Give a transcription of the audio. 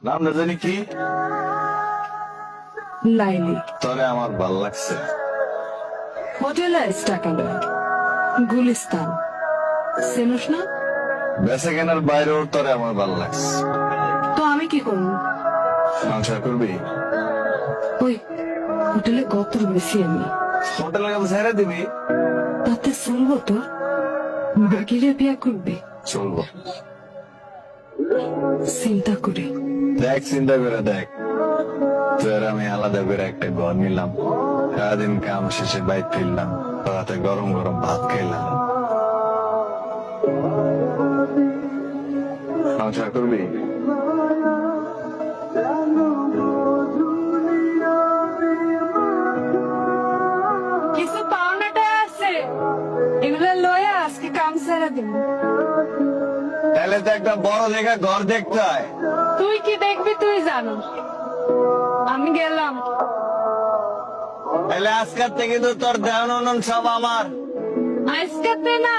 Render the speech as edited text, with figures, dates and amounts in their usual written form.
নামটা জানি কি? লাইলি। তরে আমার ভাল লাগছে। হোটেল টাকালো গুলিস্তান চেনুস না? বেচা কেনার বাইরেও তরে আমার ভাল লাগছে। তো আমি কি করব? সংসার করবি? ওই হোটেলে কত বেশি আমি হোটেলের কাছে ছেড়ে দিবি? তাতে চলবো তো? বাকিরা বিয়া করবে চলবো। চিন্তা করে দেখ, চিন্তা করে দেখ, তুই আর আমি আলাদা করে একটা ঘর নিলাম, সারাদিন কাম শেষে বাইক ফিরলাম, রাতে গরম গরম ভাত খাইলাম। সংসার করবি? কিছু পাওনাটা আছে, এগুলো লয়ে আজকে কাম ছেড়ে দিব। তাহলে তো একটা বড় জায়গা ঘর দেখতে হয়। তুই কি দেখবি তুই জানো, আমি গেলাম। তাহলে আজকের থেকে তো তোর দেওয়ান সব আমার। আজকে না